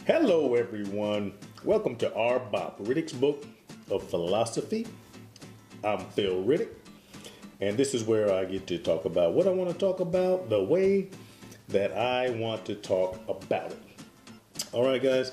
Hello everyone, welcome to R-BoP, Riddick's Book of Philosophy. I'm Phil Riddick, and this is where I get to talk about what I want to talk about, the way that I want to talk about it. Alright guys,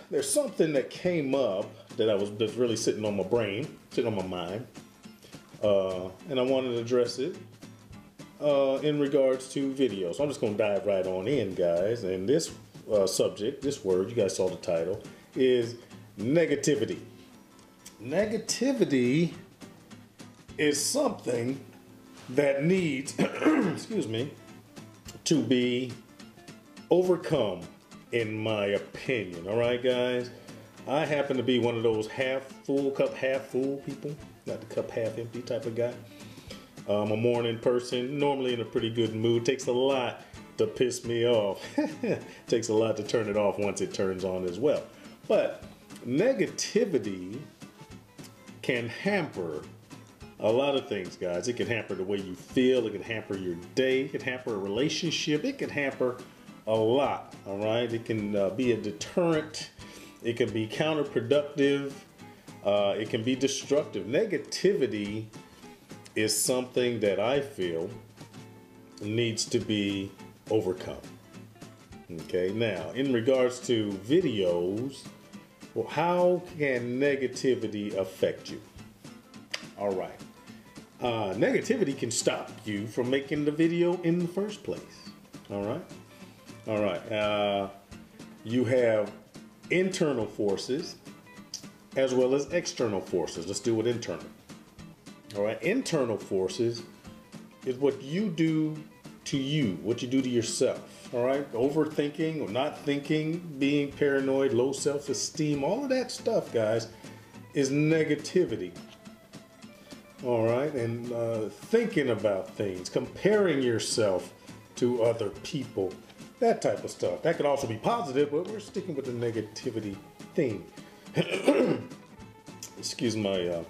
there's something that came up that's really sitting on my brain, sitting on my mind, and I wanted to address it in regards to video. So I'm just going to dive right on in, guys, and this subject, this word, you guys saw the title, is negativity. Negativity is something that needs, excuse me, to be overcome, in my opinion. All right, guys? I happen to be one of those half full, cup half full people, not the cup half empty type of guy. I'm a morning person, normally in a pretty good mood. Takes a lot to piss me off. Takes a lot to turn it off once it turns on as well. But negativity can hamper a lot of things, guys. It can hamper the way you feel. It can hamper your day. It can hamper a relationship. It can hamper a lot, all right? It can be a deterrent. It can be counterproductive. It can be destructive. Negativity is something that I feel needs to be overcome. Okay, now in regards to videos, well, how can negativity affect you? All right, negativity can stop you from making the video in the first place. All right, you have internal forces as well as external forces. Let's do it internal. All right, internal forces is what you do to you, what you do to yourself. All right, overthinking or not thinking, being paranoid, low self-esteem, all of that stuff, guys, is negativity. All right, and thinking about things, comparing yourself to other people, that type of stuff. That could also be positive, but we're sticking with the negativity thing. Excuse my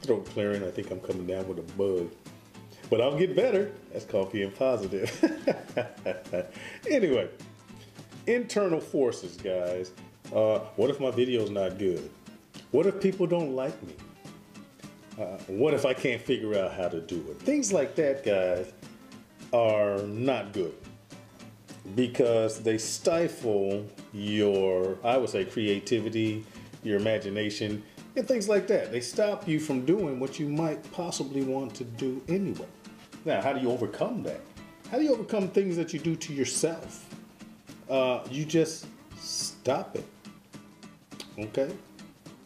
throat clearing. I think I'm coming down with a bug. But I'll get better. That's called being positive. Anyway, internal forces, guys. What if my video's not good? What if people don't like me? What if I can't figure out how to do it? Things like that, guys, are not good because they stifle your, I would say, creativity, your imagination, and things like that. They stop you from doing what you might possibly want to do anyway. Now, how do you overcome that? How do you overcome things that you do to yourself? You just stop it. Okay?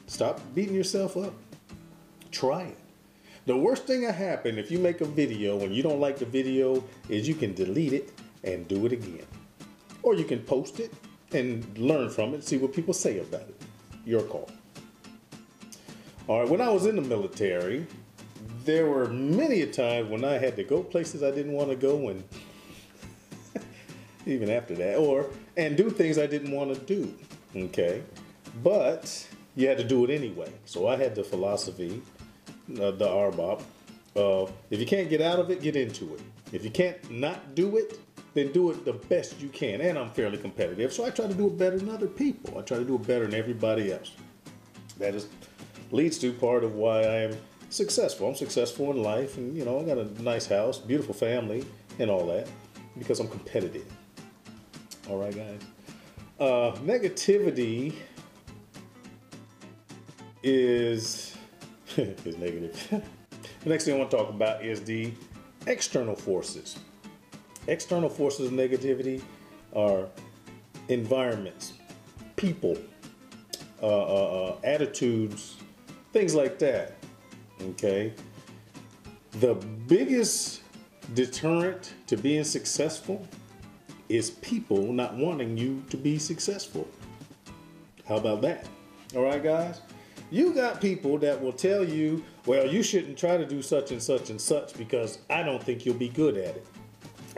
Stop beating yourself up. Try it. The worst thing that happen if you make a video and you don't like the video is you can delete it and do it again. Or you can post it and learn from it, see what people say about it. Your call. All right, when I was in the military, there were many a times when I had to go places I didn't want to go, and even after that, and do things I didn't want to do, okay? But you had to do it anyway. So I had the philosophy, the R-BoP, of if you can't get out of it, get into it. If you can't not do it, then do it the best you can. And I'm fairly competitive, so I try to do it better than other people. I try to do it better than everybody else. That leads to part of why I am successful. I'm successful in life, and I got a nice house, beautiful family, and all that because I'm competitive. All right, guys. Negativity is negative. The next thing I want to talk about is the external forces. External forces of negativity are environments, people, attitudes, things like that. Okay, the biggest deterrent to being successful is people not wanting you to be successful. How about that? All right, guys, you got people that will tell you, well, you shouldn't try to do such and such and such because I don't think you'll be good at it.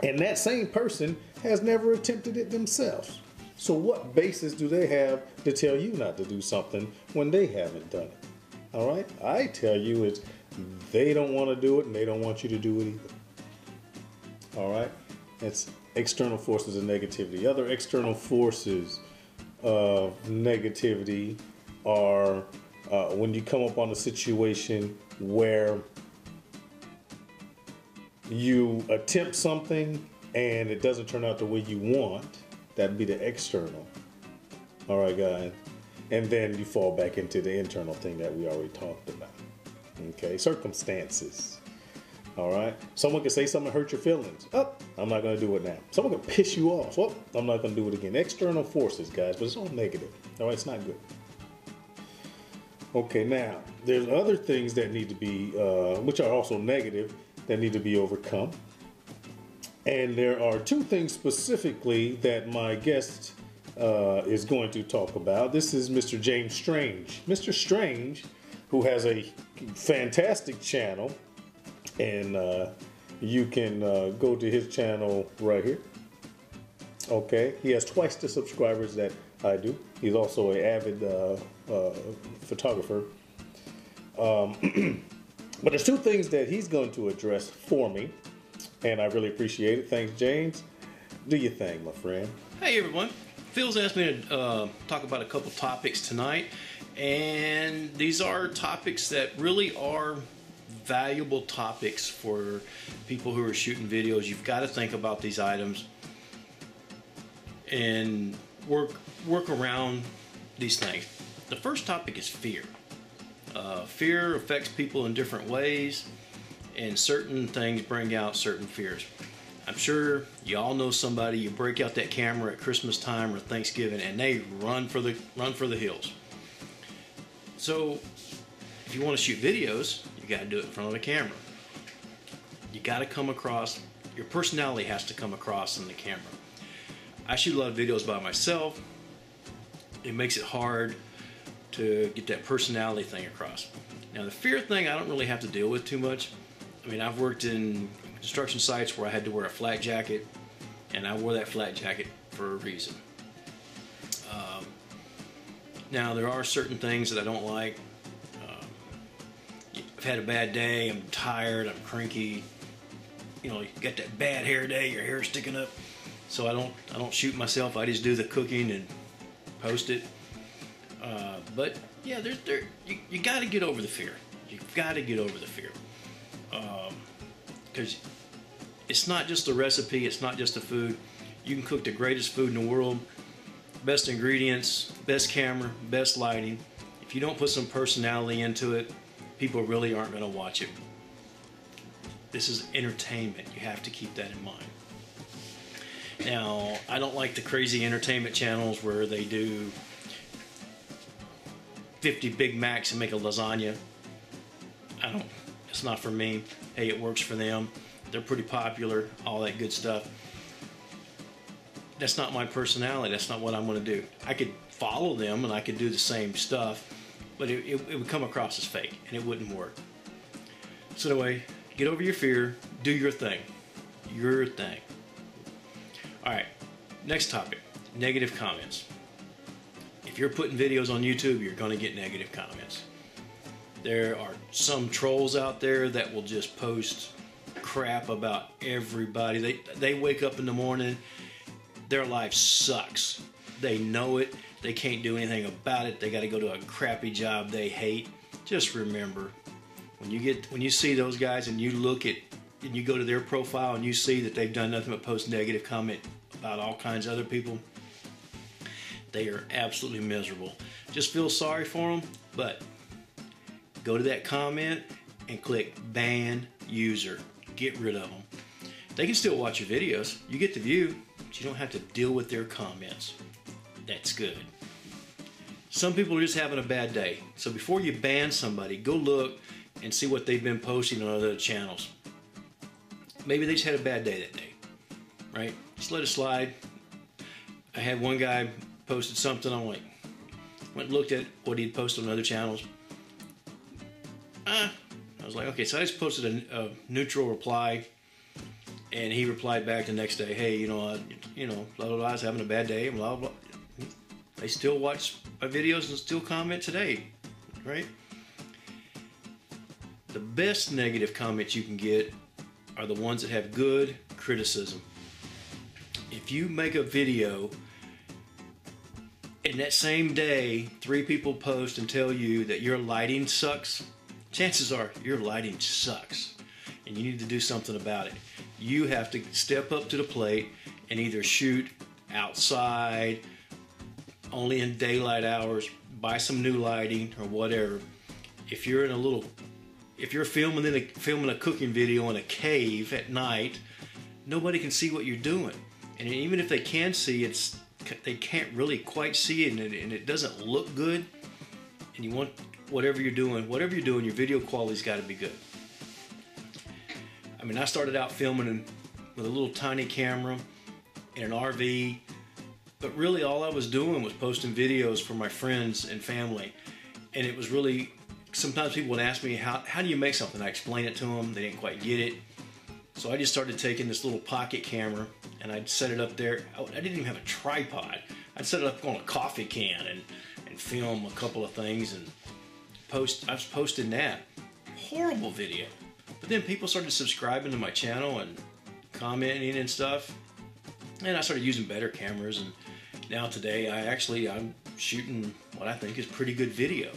And that same person has never attempted it themselves. So what basis do they have to tell you not to do something when they haven't done it? All right, I tell you, it's they don't want to do it and they don't want you to do it either. All right, it's external forces of negativity. Other external forces of negativity are when you come up on a situation where you attempt something and it doesn't turn out the way you want. That'd be the external. All right, guys. And then you fall back into the internal thing that we already talked about. Okay, circumstances. All right. Someone can say something hurt your feelings. Oh, I'm not going to do it now. Someone can piss you off. Oh, I'm not going to do it again. External forces, guys, but it's all negative. All right, it's not good. Okay, now there's other things that need to be, which are also negative, that need to be overcome. And there are two things specifically that my guest is going to talk about. This is Mr. James Strange. Mr. Strange, who has a fantastic channel, and you can go to his channel right here. Okay, he has twice the subscribers that I do. He's also an avid photographer. But there's two things that he's going to address for me, and I really appreciate it. Thanks, James. Do your thing, my friend. Hey, everyone. Phil's asked me to talk about a couple topics tonight, and these are topics that really are valuable topics for people who are shooting videos. You've got to think about these items and work around these things. The first topic is fear. Fear affects people in different ways, and certain things bring out certain fears. I'm sure you all know somebody, you break out that camera at Christmas time or Thanksgiving and they run for the hills. So if you want to shoot videos, you got to do it in front of a camera. You got to come across, your personality has to come across in the camera. I shoot a lot of videos by myself. It makes it hard to get that personality thing across. Now the fear thing I don't really have to deal with too much. I mean, I've worked in construction sites where I had to wear a flak jacket, and I wore that flak jacket for a reason. Now there are certain things that I don't like. I've had a bad day, I'm tired, I'm cranky. You know, you got that bad hair day, your hair's sticking up. So I don't shoot myself, I just do the cooking and post it. But yeah, you got to get over the fear. You've got to get over the fear. Because it's not just a recipe, it's not just a food. You can cook the greatest food in the world, best ingredients, best camera, best lighting. If you don't put some personality into it, people really aren't going to watch it. This is entertainment. You have to keep that in mind. Now, I don't like the crazy entertainment channels where they do 50 Big Macs and make a lasagna. It's not for me. Hey, it works for them. They're pretty popular, all that good stuff. That's not my personality. That's not what I'm going to do. I could follow them and I could do the same stuff, but it would come across as fake and it wouldn't work. So anyway, get over your fear. Do your thing. Your thing. All right, next topic, negative comments. If you're putting videos on YouTube, you're going to get negative comments. There are some trolls out there that will just post crap about everybody. They wake up in the morning, their life sucks. They know it. They can't do anything about it. They got to go to a crappy job they hate. Just remember, when you see those guys and you look at and you go to their profile and you see that they've done nothing but post negative comment about all kinds of other people, they are absolutely miserable. Just feel sorry for them, but go to that comment and click ban user. Get rid of them. They can still watch your videos. You get the view, but you don't have to deal with their comments. That's good. Some people are just having a bad day. So before you ban somebody, go look and see what they've been posting on other channels. Maybe they just had a bad day that day, right? Just let it slide. I had one guy posted something, I'm like, went and looked at what he'd posted on other channels. I was like, okay, so I just posted a neutral reply, and he replied back the next day, hey, blah, blah, blah, I was having a bad day, blah, blah. They still watch my videos and still comment today, right? The best negative comments you can get are the ones that have good criticism. If you make a video and that same day 3 people post and tell you that your lighting sucks, chances are your lighting sucks and you need to do something about it. You have to step up to the plate and either shoot outside, only in daylight hours, buy some new lighting or whatever. If you're filming a cooking video in a cave at night, nobody can see what you're doing. And even if they can see, they can't really quite see it, and it doesn't look good. And you want whatever you're doing, your video quality's got to be good. I mean, I started out filming with a little tiny camera in an RV, but really all I was doing was posting videos for my friends and family. And it was really, sometimes people would ask me, how do you make something? I explain it to them, they didn't quite get it. So I just started taking this little pocket camera and I'd set it up there. I didn't even have a tripod. I'd set it up on a coffee can and film a couple of things and I was posting that. Horrible video. But then people started subscribing to my channel and commenting and stuff. And I started using better cameras, and now today I'm shooting what I think is pretty good video.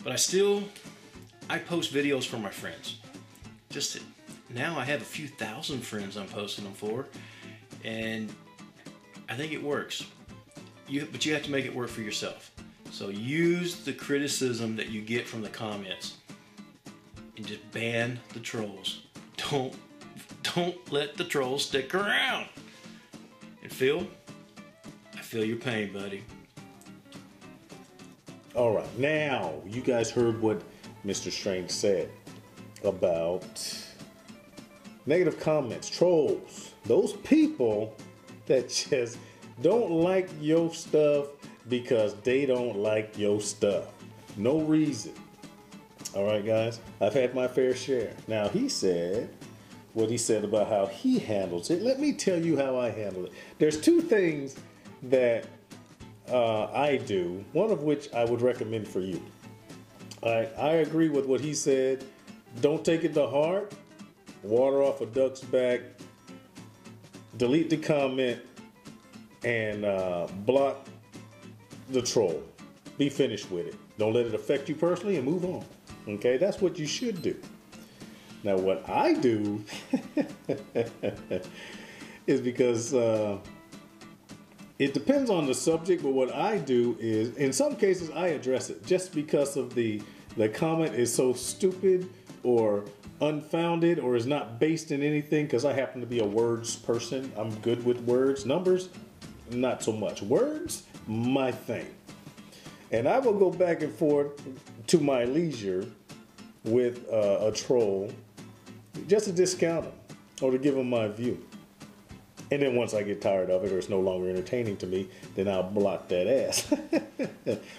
But I post videos for my friends. Now I have a few thousand friends I'm posting them for, and I think it works. But you have to make it work for yourself. So use the criticism that you get from the comments and just ban the trolls. Don't let the trolls stick around. And Phil, I feel your pain, buddy. All right, now you guys heard what Mr. Strange said about negative comments, trolls, those people that just don't like your stuff because they don't like your stuff. No reason. All right, guys, I've had my fair share. Now, he said what he said about how he handles it. Let me tell you how I handle it. There's 2 things that I do, one of which I would recommend for you. I agree with what he said. Don't take it to heart. Water off a duck's back. Delete the comment and block the troll. Be finished with it. Don't let it affect you personally and move on. Okay, that's what you should do. Now, what I do is because it depends on the subject, but what I do is, in some cases, I address it just because of the comment is so stupid or unfounded or is not based in anything, because I happen to be a words person. I'm good with words. Numbers, not so much. Words, my thing. And I will go back and forth to my leisure with a troll just to discount them or to give them my view. And then once I get tired of it or it's no longer entertaining to me, then I'll block that ass.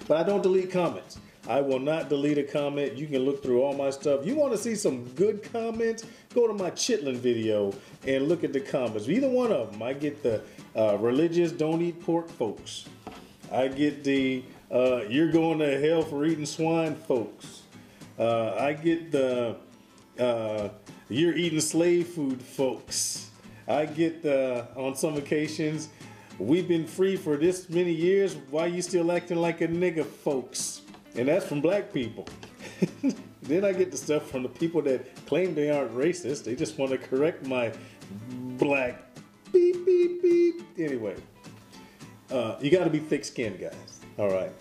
But I don't delete comments. I will not delete a comment. You can look through all my stuff. You want to see some good comments? Go to my chitlin video and look at the comments. Either one of them. I get the religious don't eat pork folks. I get the you're going to hell for eating swine folks. I get the you're eating slave food folks. I get on some occasions, we've been free for this many years, why you still acting like a nigga folks? And that's from black people. Then I get the stuff from the people that claim they aren't racist. They just want to correct my black beep, beep, beep. Anyway, you got to be thick-skinned, guys. All right.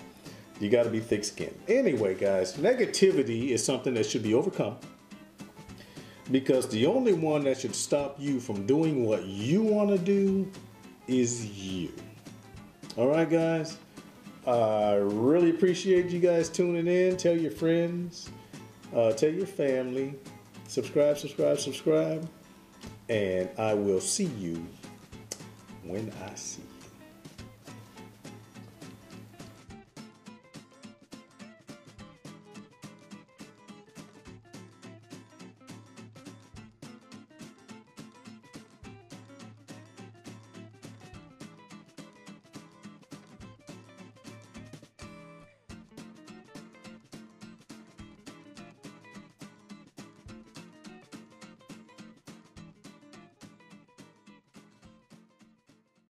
You got to be thick-skinned. Anyway, guys, negativity is something that should be overcome, because the only one that should stop you from doing what you want to do is you. All right, guys? I really appreciate you guys tuning in. Tell your friends. Tell your family. Subscribe, subscribe, subscribe. And I will see you when I see you.